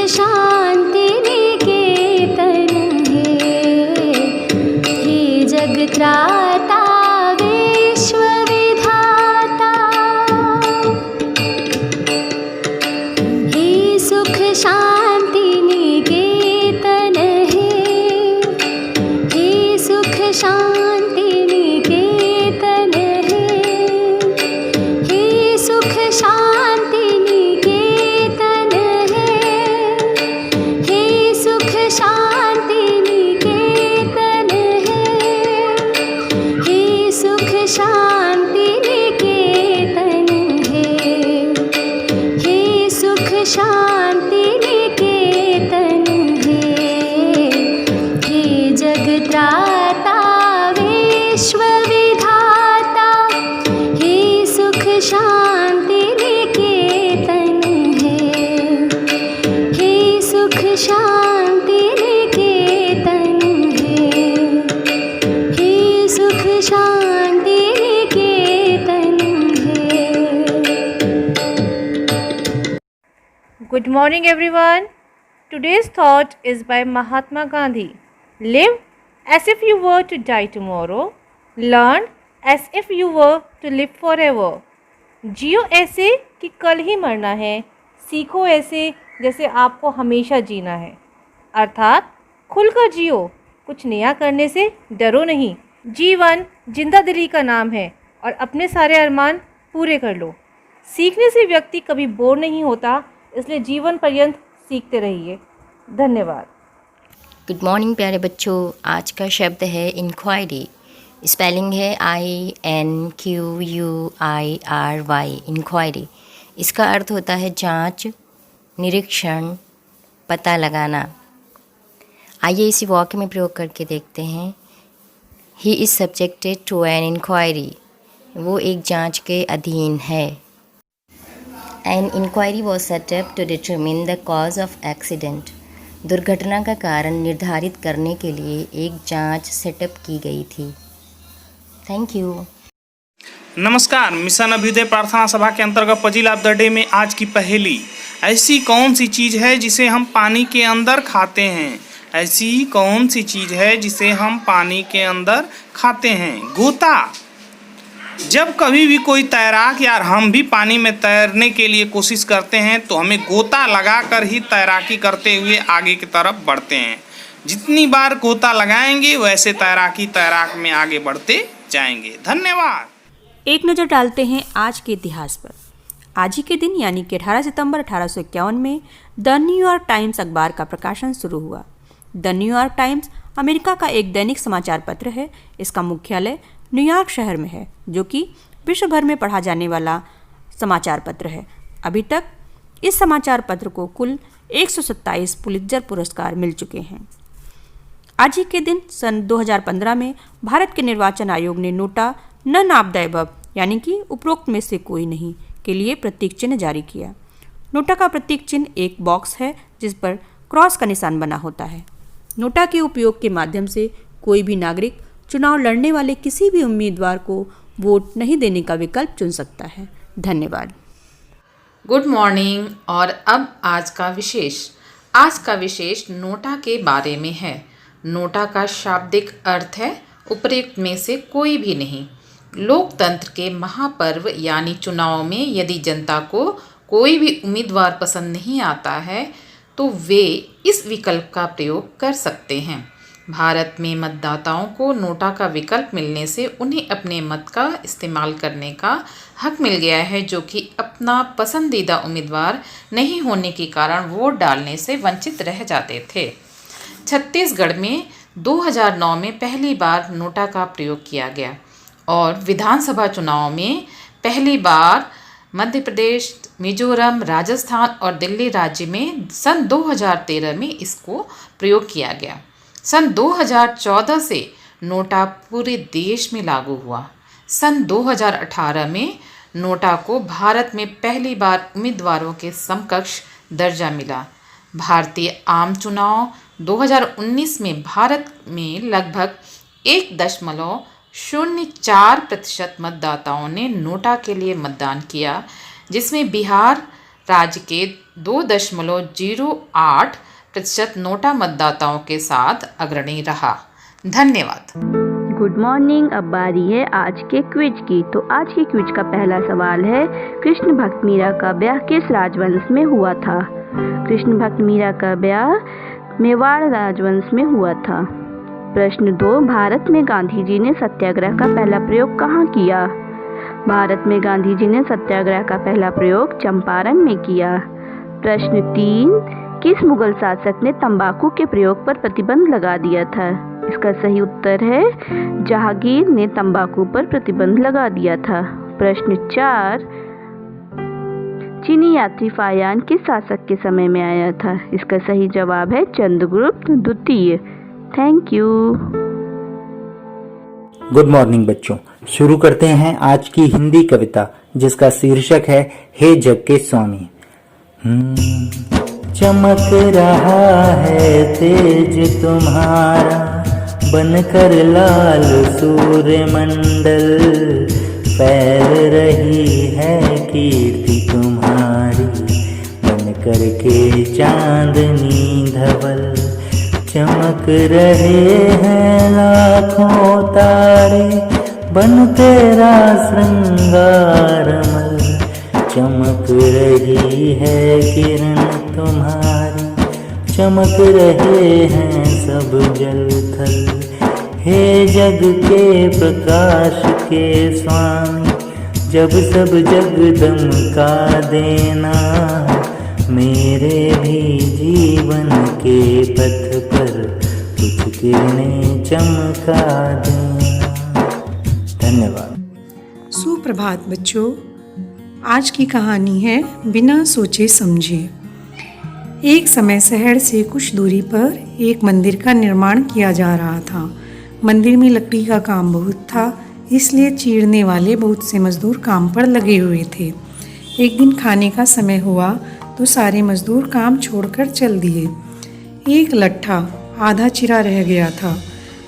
शांति निकेतन हे जग त्राता विश्व विधाता। हे सुख शांति निकेतन हे सुख शांति निकेतन हे सुख शांति निकेतन हे सुख शांति निकेतन हे सुख शांति निकेतन हे सुख शांति निकेतन हे जग त्राता विश्व विधाता। हे सुख शांति निकेतन हे सुख शांति निकेतन हे सुख Shanti Niketan Good morning everyone. Today's thought is by Mahatma Gandhi. Live as if you were to die tomorrow. Learn as if you were to live forever. जियो ऐसे कि कल ही मरना है, सीखो ऐसे जैसे आपको हमेशा जीना है। अर्थात खुलकर जियो, कुछ नया करने से डरो नहीं। जीवन जिंदा दिली का नाम है और अपने सारे अरमान पूरे कर लो। सीखने से व्यक्ति कभी बोर नहीं होता, इसलिए जीवन पर्यंत सीखते रहिए। धन्यवाद। गुड मॉर्निंग प्यारे बच्चों। आज का शब्द है इंक्वायरी। स्पेलिंग है INQUIRY, इंक्वायरी। इसका अर्थ होता है जांच, निरीक्षण, पता लगाना। आइए इसी वाक्य में प्रयोग करके देखते हैं। He is subjected to an inquiry, वो एक जांच के अधीन है। An inquiry was set up to determine the cause of accident, दुर्घटना का कारण निर्धारित करने के लिए एक जांच सेटअप की गई थी। Thank you. नमस्कार। मिशन अभ्युदय प्रार्थना सभा के अंतर्गत पजिल ऑफ द डे में आज की पहेली, ऐसी कौन सी चीज़ है जिसे हम पानी के अंदर खाते हैं? ऐसी कौन सी चीज़ है जिसे हम पानी के अंदर खाते हैं? गोता। जब कभी भी कोई तैराक या हम भी पानी में तैरने के लिए कोशिश करते हैं तो हमें गोता लगाकर ही तैराकी करते हुए आगे की तरफ बढ़ते हैं। जितनी बार गोता लगाएंगे वैसे तैराक में आगे बढ़ते जाएंगे। धन्यवाद। एक नज़र डालते हैं आज के इतिहास पर। आज ही के दिन यानी कि 18 सितंबर 1851 में द न्यूयॉर्क टाइम्स अखबार का प्रकाशन शुरू हुआ। द न्यूयॉर्क टाइम्स अमेरिका का एक दैनिक समाचार पत्र है। इसका मुख्यालय न्यूयॉर्क शहर में है, जो कि विश्व भर में पढ़ा जाने वाला समाचार पत्र है। अभी तक इस समाचार पत्र को कुल 127 पुलित्जर पुरस्कार मिल चुके हैं। आज ही के दिन सन 2015 में भारत के निर्वाचन आयोग ने NOTA none of the above यानी कि उपरोक्त में से कोई नहीं के लिए प्रतीक चिन्ह जारी किया। नोटा का प्रतीक चिन्ह एक बॉक्स है जिस पर क्रॉस का निशान बना होता है। नोटा के उपयोग के माध्यम से कोई भी नागरिक चुनाव लड़ने वाले किसी भी उम्मीदवार को वोट नहीं देने का विकल्प चुन सकता है। धन्यवाद। Good morning. और अब आज का विशेष नोटा के बारे में है। नोटा का शाब्दिक अर्थ है उपर्युक्त में से कोई भी नहीं। लोकतंत्र के महापर्व यानी चुनाव में यदि जनता को कोई भी उम्मीदवार पसंद नहीं आता है तो वे इस विकल्प का प्रयोग कर सकते हैं। भारत में मतदाताओं को नोटा का विकल्प मिलने से उन्हें अपने मत का इस्तेमाल करने का हक मिल गया है, जो कि अपना पसंदीदा उम्मीदवार नहीं होने के कारण वोट डालने से वंचित रह जाते थे। छत्तीसगढ़ में 2009 में पहली बार नोटा का प्रयोग किया गया और विधानसभा चुनाव में पहली बार मध्य प्रदेश, मिजोरम, राजस्थान और दिल्ली राज्य में सन 2013 में इसको प्रयोग किया गया। सन 2014 से नोटा पूरे देश में लागू हुआ। सन 2018 में नोटा को भारत में पहली बार उम्मीदवारों के समकक्ष दर्जा मिला। भारतीय आम चुनाव 2019 में भारत में लगभग 1.04% मतदाताओं ने नोटा के लिए मतदान किया, जिसमें बिहार, राज्य के 2.08% नोटा मतदाताओं के साथ अग्रणी रहा। धन्यवाद। Good morning. अब बारी है आज के क्विज की। तो आज के क्विज का पहला सवाल है, कृष्ण भक्त मीरा का ब्याह किस राजवंश में हुआ था? कृष्ण भक्त मीरा का ब्याह मेवाड़ राजवंश में हुआ था। प्रश्न 2, भारत में गांधी जी ने सत्याग्रह का पहला प्रयोग कहाँ किया? भारत में गांधी जी ने सत्याग्रह का पहला प्रयोग चंपारण में किया। प्रश्न 3, किस मुगल शासक ने तंबाकू के प्रयोग पर प्रतिबंध लगा दिया था? इसका सही उत्तर है जहांगीर ने तंबाकू पर प्रतिबंध लगा दिया था। प्रश्न 4, चीनी यात्री फायान किस शासक के समय में आया था? इसका सही जवाब है चंद्रगुप्त द्वितीय। Thank you. गुड मॉर्निंग बच्चों, शुरू करते हैं आज की हिंदी कविता जिसका शीर्षक है हे जग के स्वामी। चमक रहा है तेज तुम्हारा, बनकर लाल सूर्य मंडल, फैल रही है कीर्ति तुम्हारी, बनकर के चांदनी धवल, चमक रहे हैं लाखों तारे, बन तेरा श्रृंगारमल, चमक रही है किरण तुम्हारी, चमक रहे हैं सब जल थल। हे जग के प्रकाश के स्वामी, जब सब जग दमका देना, मेरे भी जीवन के पथ पर कुछ किरणें चमका देना। धन्यवाद। सुप्रभात बच्चों, आज की कहानी है बिना सोचे समझे। एक समय शहर से कुछ दूरी पर एक मंदिर का निर्माण किया जा रहा था। मंदिर में लकड़ी का काम बहुत था, इसलिए चीरने वाले बहुत से मजदूर काम पर लगे हुए थे। एक दिन खाने का समय हुआ तो सारे मजदूर काम छोड़कर चल दिए। एक लट्ठा आधा चिरा रह गया था।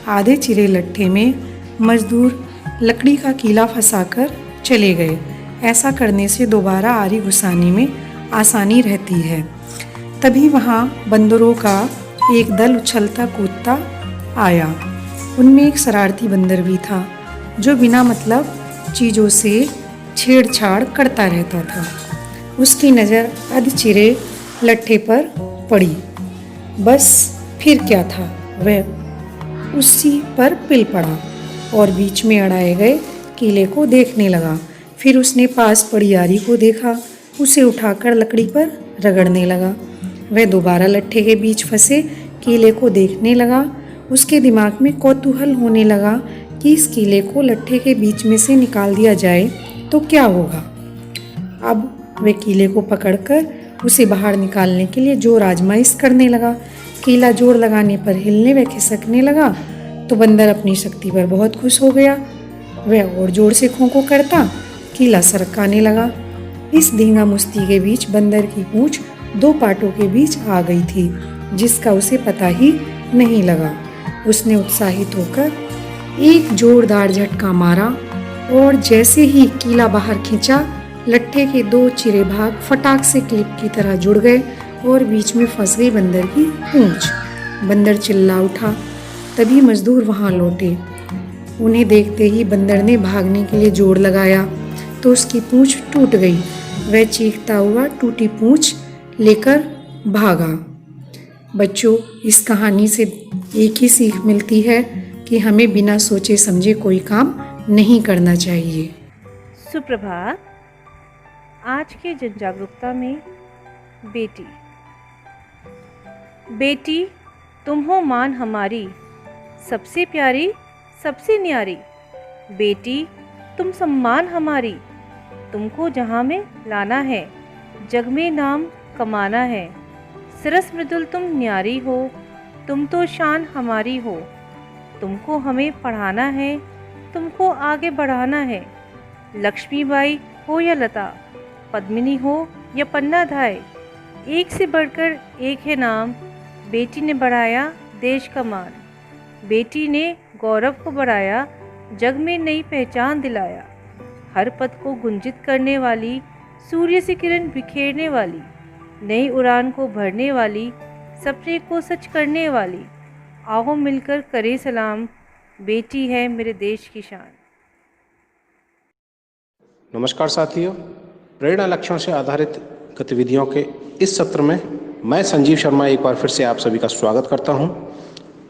आधे चिरे लट्ठे में मजदूर लकड़ी का कीला फंसाकर चले गए। ऐसा करने से दोबारा आरी घुसाने में आसानी रहती है। तभी वहाँ बंदरों का एक दल उछलता कूदता आया। उनमें एक शरारती बंदर भी था जो बिना मतलब चीज़ों से छेड़छाड़ करता रहता था। उसकी नज़र अध चिरे लट्ठे पर पड़ी। बस फिर क्या था, वह उसी पर पिल पड़ा और बीच में अड़ाए गए कीले को देखने लगा। फिर उसने पास पड़ी आरी को देखा, उसे उठाकर लकड़ी पर रगड़ने लगा। वह दोबारा लट्ठे के बीच फंसे कीले को देखने लगा। उसके दिमाग में कौतूहल होने लगा कि इस कीले को लट्ठे के बीच में से निकाल दिया जाए तो क्या होगा। अब वह कीले को पकड़कर उसे बाहर निकालने के लिए जोर आजमाइश करने लगा। कीला जोर लगाने पर हिलने व खिसकने लगा तो बंदर अपनी शक्ति पर बहुत खुश हो गया। वह और जोर से खोंखों करता, कीला सरकाने लगा। इस धींगा मुश्ती के बीच बंदर की पूंछ दो पाटों के बीच आ गई थी, जिसका उसे पता ही नहीं लगा। उसने उत्साहित होकर एक जोरदार झटका मारा और जैसे ही कीला बाहर खींचा, लट्ठे के दो चिरे भाग फटाक से क्लिप की तरह जुड़ गए और बीच में फंस गई बंदर की पूंछ। बंदर चिल्ला उठा। तभी मजदूर वहां लौटे। उन्हें देखते ही बंदर ने भागने के लिए जोर लगाया तो उसकी पूंछ टूट गई। वह चीखता हुआ टूटी पूंछ लेकर भागा। बच्चों, इस कहानी से एक ही सीख मिलती है कि हमें बिना सोचे समझे कोई काम नहीं करना चाहिए। सुप्रभात। आज के जन जागरूकता में बेटी बेटी तुम हो मान हमारी, सबसे प्यारी सबसे न्यारी। बेटी तुम सम्मान हमारी, तुमको जहाँ में लाना है, जग में नाम कमाना है। सरस मृदुल तुम न्यारी हो, तुम तो शान हमारी हो। तुमको हमें पढ़ाना है, तुमको आगे बढ़ाना है। लक्ष्मीबाई हो या लता, पद्मिनी हो या पन्ना धाय, एक से बढ़कर एक है नाम। बेटी ने बढ़ाया देश का मान, बेटी ने गौरव को बढ़ाया, जग में नई पहचान दिलाया। हर पद को गुंजित करने वाली सूर्य से किरण बिखेरने वाली, नई उड़ान को भरने वाली, सपने को सच करने वाली। आओ मिलकर करें सलाम, बेटी है मेरे देश की शान। नमस्कार साथियों, प्रेरणा लक्ष्यों से आधारित गतिविधियों के इस सत्र में मैं संजीव शर्मा एक बार फिर से आप सभी का स्वागत करता हूं।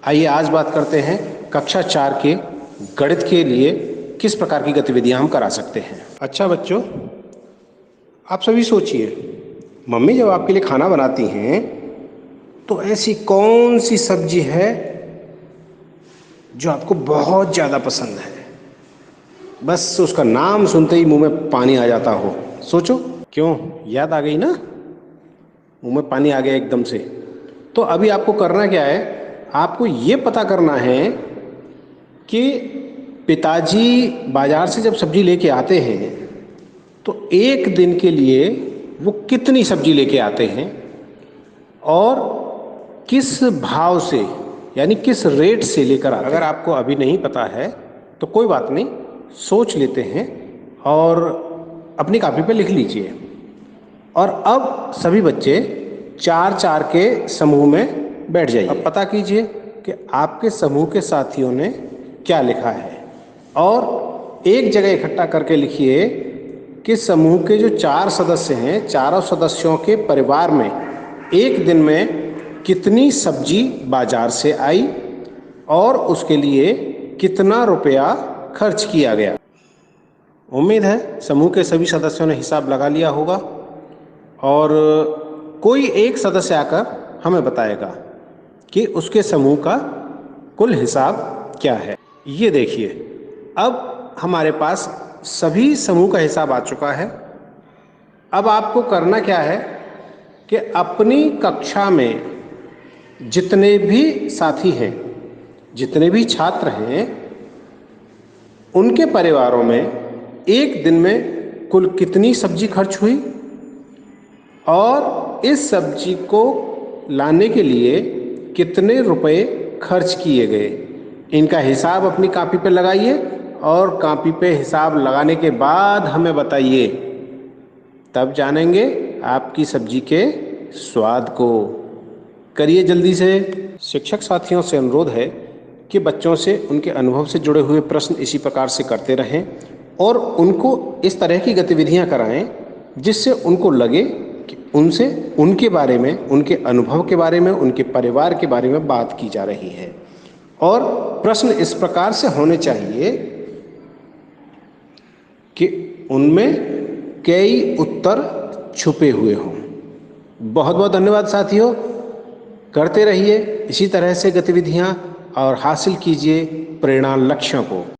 आइए आज बात करते हैं कक्षा 4 के गणित के लिए किस प्रकार की गतिविधियां हम करा सकते हैं। अच्छा बच्चों, आप सभी सोचिए, मम्मी जब आपके लिए खाना बनाती हैं तो ऐसी कौन सी सब्जी है जो आपको बहुत ज़्यादा पसंद है, बस उसका नाम सुनते ही मुंह में पानी आ जाता हो। सोचो, क्यों, याद आ गई ना, मुंह में पानी आ गया एकदम से। तो अभी आपको करना क्या है, आपको ये पता करना है कि पिताजी बाजार से जब सब्जी लेके आते हैं तो एक दिन के लिए वो कितनी सब्जी लेके आते हैं और किस भाव से, यानी किस रेट से लेकर आते हैं। अगर आपको अभी नहीं पता है तो कोई बात नहीं, सोच लेते हैं और अपनी कॉपी पे लिख लीजिए। और अब सभी बच्चे 4-4 के समूह में बैठ जाइए। अब पता कीजिए कि आपके समूह के साथियों ने क्या लिखा है और एक जगह इकट्ठा करके लिखिए कि समूह के जो 4 सदस्य हैं, चारों सदस्यों के परिवार में एक दिन में कितनी सब्जी बाजार से आई और उसके लिए कितना रुपया खर्च किया गया। उम्मीद है समूह के सभी सदस्यों ने हिसाब लगा लिया होगा और कोई एक सदस्य आकर हमें बताएगा कि उसके समूह का कुल हिसाब क्या है। ये देखिए, अब हमारे पास सभी समूह का हिसाब आ चुका है। अब आपको करना क्या है कि अपनी कक्षा में जितने भी साथी हैं, जितने भी छात्र हैं, उनके परिवारों में एक दिन में कुल कितनी सब्जी खर्च हुई और इस सब्जी को लाने के लिए कितने रुपए खर्च किए गए, इनका हिसाब अपनी कॉपी पे लगाइए और कॉपी पे हिसाब लगाने के बाद हमें बताइए, तब जानेंगे आपकी सब्जी के स्वाद को। करिए जल्दी से। शिक्षक साथियों से अनुरोध है कि बच्चों से उनके अनुभव से जुड़े हुए प्रश्न इसी प्रकार से करते रहें और उनको इस तरह की गतिविधियां कराएं जिससे उनको लगे कि उनसे उनके बारे में, उनके अनुभव के बारे में, उनके परिवार के बारे में बात की जा रही है। और प्रश्न इस प्रकार से होने चाहिए कि उनमें कई उत्तर छुपे हुए हों। बहुत बहुत धन्यवाद साथियों, करते रहिए इसी तरह से गतिविधियां और हासिल कीजिए प्रेरणा लक्ष्यों को।